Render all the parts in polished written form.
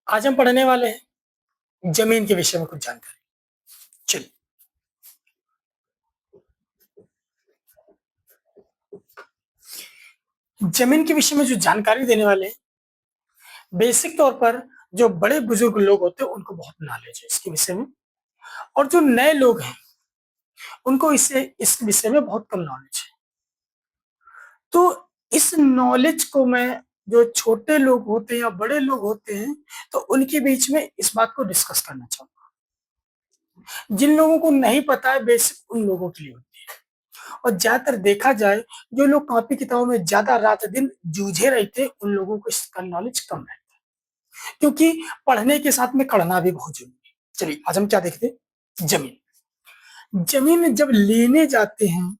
आज हम पढ़ने वाले हैं जमीन के विषय में कुछ जानकारी। चलिए, जमीन के विषय में जो जानकारी देने वाले हैं, बेसिक तौर पर जो बड़े बुजुर्ग लोग होते हैं उनको बहुत नॉलेज है इसके विषय में, और जो नए लोग हैं उनको इससे इस विषय में बहुत कम नॉलेज है। तो इस नॉलेज को मैं, जो छोटे लोग होते हैं या बड़े लोग होते हैं, तो उनके बीच में इस बात को डिस्कस करना चाहूंगा। जिन लोगों को नहीं पता है, बेसिक उन लोगों के लिए होती है। और ज्यादातर देखा जाए, जो लोग कॉपी किताबों में ज्यादा रात दिन जूझे रहते हैं, उन लोगों को इसका नॉलेज कम है, क्योंकि पढ़ने के साथ में पढ़ना भी बहुत जरूरी है। चलिए, आज हम क्या देखते हैं? जमीन। जमीन जब लेने जाते हैं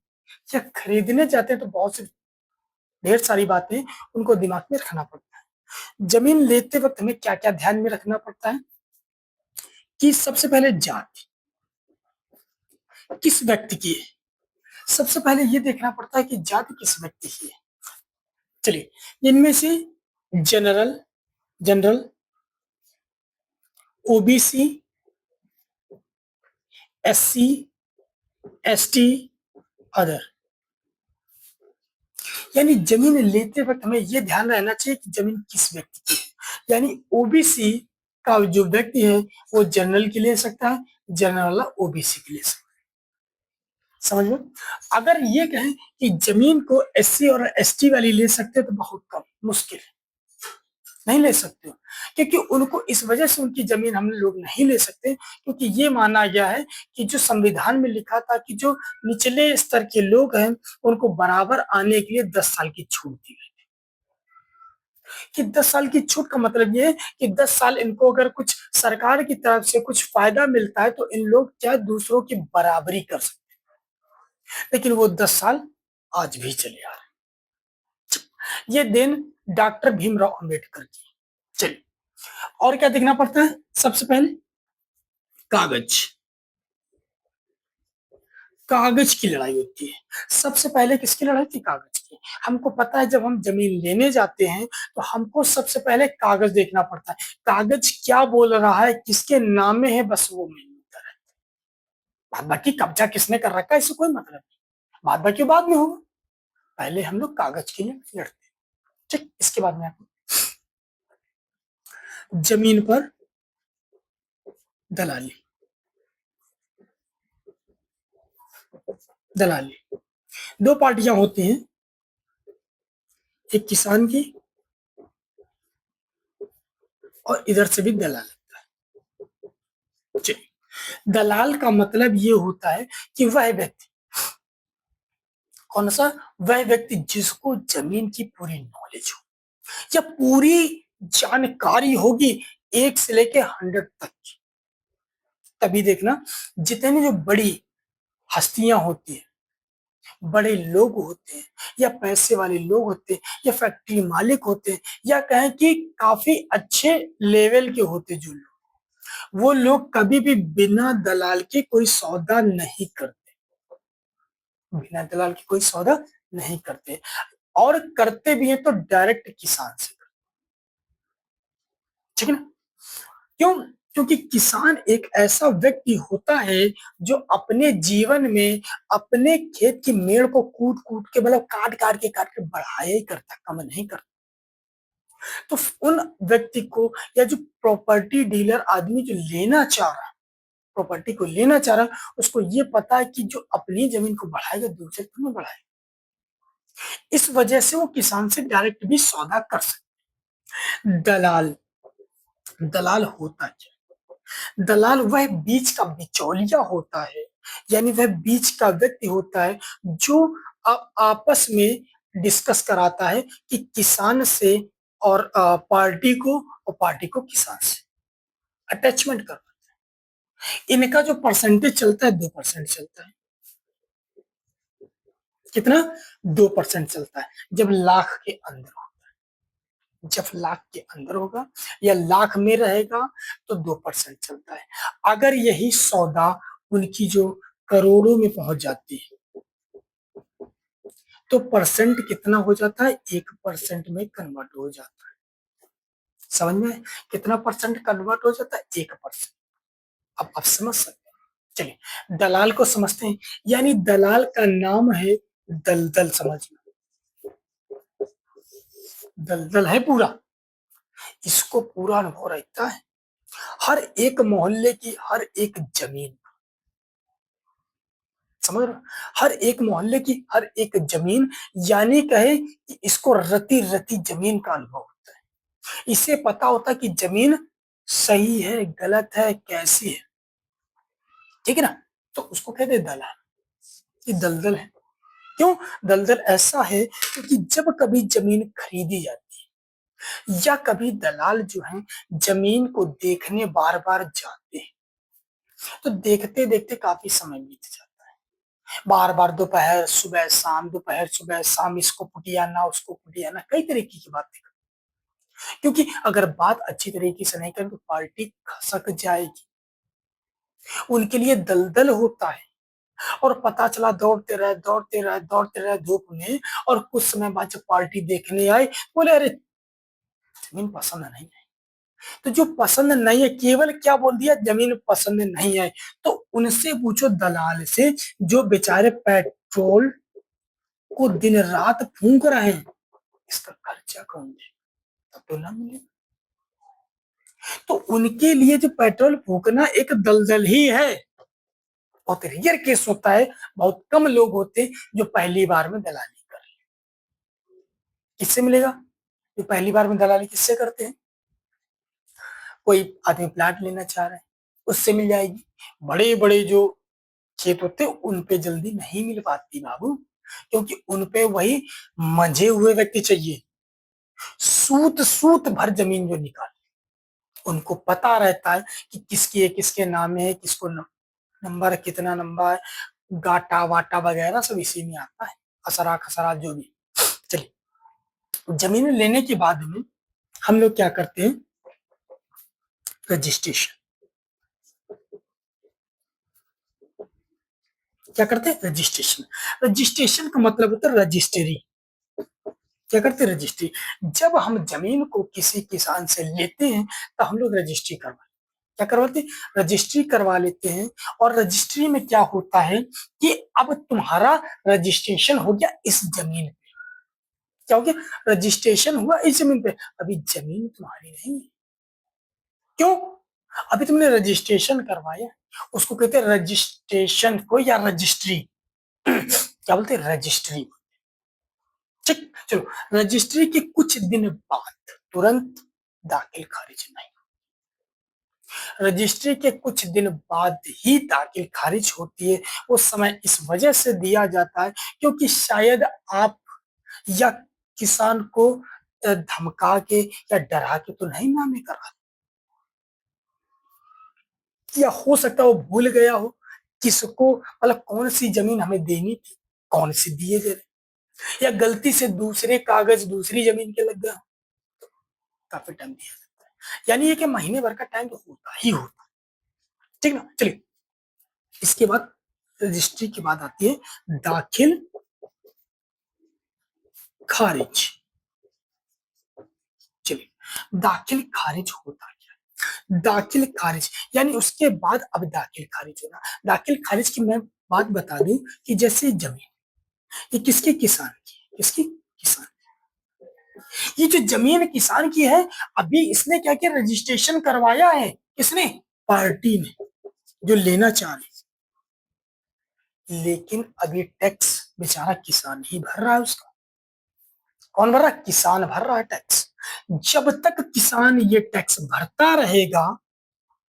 या खरीदने जाते हैं, तो बहुत सी ढेर सारी बातें उनको दिमाग में रखना पड़ता है। जमीन लेते वक्त हमें क्या क्या ध्यान में रखना पड़ता है कि सबसे पहले जाति किस व्यक्ति की है। सबसे पहले ये देखना पड़ता है कि जाति किस व्यक्ति की है। चलिए, इनमें से general general OBC, SC, ST, other. यानी जमीन लेते वक्त हमें यह ध्यान रहना चाहिए कि जमीन किस व्यक्ति की है। यानी ओबीसी का जो व्यक्ति है वो जनरल की ले सकता है, जनरल वाला ओबीसी की ले सकता है। समझ लो, अगर ये कहें कि जमीन को एससी और एसटी वाली ले सकते हैं, तो बहुत कम, मुश्किल है, नहीं ले सकते हो। क्योंकि उनको इस वजह से उनकी जमीन हम लोग नहीं ले सकते, क्योंकि ये माना गया है कि जो संविधान में लिखा था कि जो निचले स्तर के लोग हैं उनको बराबर आने के लिए 10 साल की छूट दी गई। कि 10 साल की छूट का मतलब ये है कि 10 साल इनको अगर कुछ सरकार की तरफ से कुछ फायदा मिलता है, तो इन लोग क्या दूसरों की बराबरी कर सकते हैं। लेकिन वो 10 साल आज भी चले आ रहे हैं। ये दिन डॉक्टर भीमराव अंबेडकर की। चलिए, और क्या देखना पड़ता है? सबसे पहले कागज। कागज की लड़ाई होती है। सबसे पहले किसकी लड़ाई थी? कागज की। हमको पता है, जब हम जमीन लेने जाते हैं तो हमको सबसे पहले कागज देखना पड़ता है। कागज क्या बोल रहा है, किसके नाम में है, बस वो मेन मुद्दा है। बाद बाकी कब्जा किसने कर रखा है, इससे कोई मतलब नहीं। बाद बाकी बाद में होगा, पहले हम लोग कागज के लिए लड़ते हैं। ठीक, इसके बाद में आपको जमीन पर दलाली। दलाली दो पार्टियां होती हैं, एक किसान की और इधर से भी दलाल। दलाल का मतलब ये होता है कि वह व्यक्ति, कौन सा? वह व्यक्ति जिसको जमीन की पूरी नॉलेज हो या पूरी जानकारी होगी, 1 से लेके 100 तक की। तभी देखना, जितनी जो बड़ी हस्तियां होती हैं, बड़े लोग होते हैं, या पैसे वाले लोग होते हैं, या फैक्ट्री मालिक होते हैं, या कहें कि काफी अच्छे लेवल के होते हैं जो लोग, वो लोग कभी भी बिना दलाल के कोई सौदा नहीं करते। बिना दलाल के कोई सौदा नहीं करते, और करते भी हैं तो डायरेक्ट किसान से। ठीक है ना? क्यों? क्योंकि किसान एक ऐसा व्यक्ति होता है जो अपने जीवन में अपने खेत की मेड़ को कूट कूट के, मतलब काट काट के बढ़ाया ही करता, कम नहीं करता। तो उन व्यक्ति को, या जो प्रॉपर्टी डीलर आदमी जो लेना चाह रहा, प्रॉपर्टी को लेना चाह रहा, उसको ये पता है कि जो अपनी जमीन को बढ़ाएगा, दूसरे को नहीं बढ़ाएगा। इस वजह से वो किसान से डायरेक्ट भी सौदा कर सकते। दलाल, दलाल होता क्या? दलाल वह बीच का बिचौलिया होता है, यानी वह बीच का व्यक्ति होता है जो आपस में डिस्कस कराता है कि किसान से और पार्टी को, और पार्टी को किसान से अटैचमेंट करवाता है। इनका जो परसेंटेज चलता है, 2% चलता है। कितना? 2% चलता है, जब लाख के अंदर हो। जब लाख के अंदर होगा या लाख में रहेगा, तो 2% चलता है। अगर यही सौदा उनकी जो करोड़ों में पहुंच जाती है, तो परसेंट कितना हो जाता है? 1% में कन्वर्ट हो जाता है। समझ में? कितना परसेंट कन्वर्ट हो जाता है? 1%। अब आप समझ सकते हैं। चलिए दलाल को समझते हैं। यानी दलाल का नाम है दलदल, समझना। दलदल है पूरा, इसको पूरा अनुभव रहता है हर एक मोहल्ले की हर एक जमीन, समझ रहे हो? हर एक मोहल्ले की हर एक जमीन, यानी कहे कि इसको रती रती जमीन का अनुभव होता है। इसे पता होता है कि जमीन सही है गलत है कैसी है, ठीक है ना? तो उसको कहते हैं दलाल। ये दलदल है। क्यों दलदल ऐसा है? क्योंकि जब कभी जमीन खरीदी जाती है या कभी दलाल जो है जमीन को देखने बार बार जाते हैं, तो देखते देखते काफी समय बीत जाता है। बार बार दोपहर सुबह शाम, दोपहर सुबह शाम, इसको पुटियाना उसको पुटियाना, कई तरीके की बातें करते हैं। क्योंकि अगर बात अच्छी तरीके से नहीं करें तो पार्टी खसक जाएगी। उनके लिए दलदल होता है। और पता चला दौड़ते रहे दौड़ते रहे दौड़ते रहे धूप में, और कुछ समय बाद जब पार्टी देखने आए बोले अरे जमीन पसंद नहीं है। तो जो पसंद नहीं है, केवल क्या बोल दिया, जमीन पसंद नहीं है, तो उनसे पूछो दलाल से, जो बेचारे पेट्रोल को दिन रात फूंक रहे हैं, इसका खर्चा कौन दे? तब तो ना मिले। तो उनके लिए जो पेट्रोल फूकना एक दलदल ही है। बहुत रेयर केस होता है, बहुत कम लोग होते हैं जो पहली बार में दलाली कर ले। किससे मिलेगा? जो पहली बार में दलाली किससे करते हैं? कोई आदमी प्लाट लेना चाह रहा है, उससे मिल जाएगी। बड़े बड़े जो खेत होते हैं उन पे जल्दी नहीं मिल पाती बाबू, क्योंकि उन पे वही मंझे हुए व्यक्ति चाहिए, सूत सूत भर जमीन जो निकाल। उनको पता रहता है कि किसकी है किसके नाम है, किसको नंबर कितना नंबर, गाटा वाटा वगैरह सब इसी में आता है, असरा खसरा जो भी। चलिए जमीन लेने के बाद में हम लोग क्या करते हैं? रजिस्ट्रेशन। क्या करते हैं? रजिस्ट्रेशन। रजिस्ट्रेशन का मतलब होता है रजिस्ट्री। क्या करते हैं? रजिस्ट्री। जब हम जमीन को किसी किसान से लेते हैं तो हम लोग रजिस्ट्री करवाते हैं। क्या करवाते हैं? रजिस्ट्री करवा लेते हैं। और रजिस्ट्री में क्या होता है कि अब तुम्हारा रजिस्ट्रेशन हो गया इस जमीन पे। क्या हो गया? रजिस्ट्रेशन हुआ इस जमीन पे। अभी जमीन तुम्हारी नहीं है। क्यों? अभी तुमने रजिस्ट्रेशन करवाया, उसको कहते हैं रजिस्ट्रेशन को या रजिस्ट्री। क्या बोलते हैं? रजिस्ट्री। ठीक, चलो रजिस्ट्री के कुछ दिन बाद तुरंत दाखिल खारिज नहीं, रजिस्ट्री के कुछ दिन बाद ही दाखिल खारिज होती है। वो समय इस वजह से दिया जाता है क्योंकि शायद आप या किसान को धमका के या डरा के तो नहीं नामे करा, या हो सकता है वो भूल गया हो किसको, मतलब कौन सी जमीन हमें देनी थी, कौन सी दिए दे रहे, या गलती से दूसरे कागज दूसरी जमीन के लग गया, काफी टाइम दिया जाता है। यानी ये कि महीने भर का टाइम तो होता ही होता है। ठीक ना? चलिए इसके बाद रजिस्ट्री के बाद आती है दाखिल खारिज। चलिए दाखिल खारिज होता क्या? दाखिल खारिज यानी उसके बाद अब दाखिल खारिज होना। दाखिल खारिज की मैं बात बता दूं कि जैसे जमीन ये किसके? किसान की। किसकी? किसान। ये जो जमीन किसान की है, अभी इसने क्या किया? रजिस्ट्रेशन करवाया है। किसने? पार्टी ने, जो लेना चाह रही। लेकिन अभी टैक्स बेचारा किसान ही भर रहा है उसका। कौन भर रहा है? किसान भर रहा है टैक्स। जब तक किसान ये टैक्स भरता रहेगा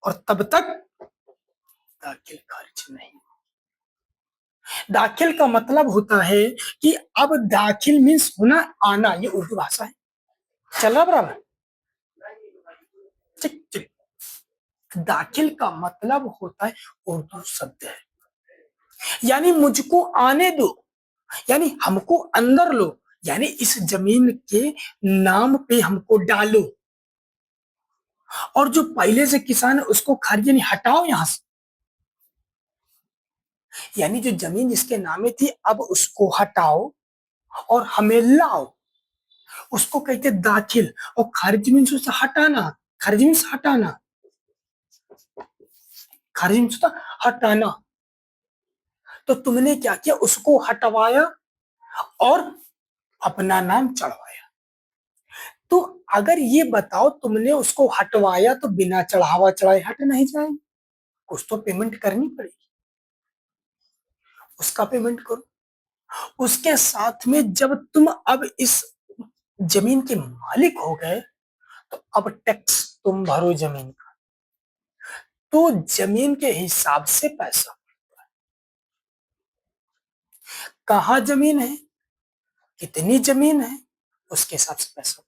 और तब तक दाखिल खारिज नहीं। दाखिल का मतलब होता है कि अब दाखिल मीन्स होना, आना, ये उर्दू भाषा है। चल रहा बराबर? ठीक ठीक। दाखिल का मतलब होता है उर्दू शब्द है, यानी मुझको आने दो, यानी हमको अंदर लो, यानी इस जमीन के नाम पे हमको डालो। और जो पहले से किसान है उसको खारिज यानी हटाओ यहां से, यानी जो जमीन जिसके नामे थी अब उसको हटाओ और हमें लाओ। उसको कहते दाखिल, और खारिज मीन्स उसे हटाना, खारिज मीन्स हटाना, खारिज मीन्स होता हटाना। तो तुमने क्या किया, उसको हटवाया और अपना नाम चढ़वाया। तो अगर ये बताओ तुमने उसको हटवाया तो बिना चढ़ावा चढ़ाए हट नहीं जाएगी, कुछ तो पेमेंट करनी पड़ेगी, उसका पेमेंट करो। उसके साथ में जब तुम अब इस जमीन के मालिक हो गए तो अब टैक्स तुम भरो जमीन का, तो जमीन के हिसाब से पैसा, कहाँ जमीन है, कितनी जमीन है, उसके हिसाब से पैसा।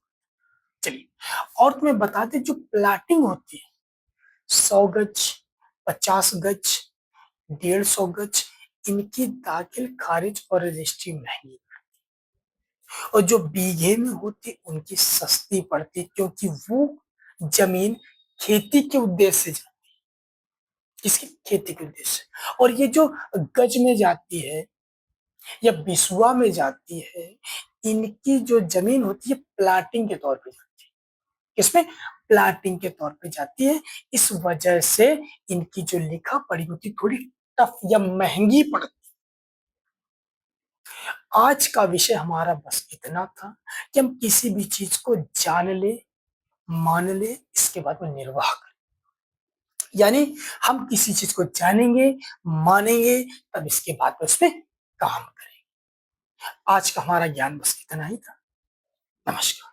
चलिए, और तुम्हें बता दें जो प्लाटिंग होती है, 100 गज, 50 गज, 150 गज, इनकी दाखिल खारिज और रजिस्ट्री महंगी, और जो बीघे में होती उनकी सस्ती पड़ती, क्योंकि वो जमीन खेती के उद्देश्य से जाती है, किसकी, खेती के उद्देश्य से। और ये जो गज में जाती है या बिस्वा में जाती है, इनकी जो जमीन होती है प्लाटिंग के तौर पे जाती है, किसमें, प्लाटिंग के तौर पे जाती है। इस वजह से इनकी जो लिखा पढ़ी होती थोड़ी टफ या महंगी पड़ती। आज का विषय हमारा बस इतना था कि हम किसी भी चीज को जान ले, मान ले, इसके बाद में निर्वाह करें। यानी हम किसी चीज को जानेंगे, मानेंगे, तब इसके बाद में उसमें काम करेंगे। आज का हमारा ज्ञान बस इतना ही था। नमस्कार।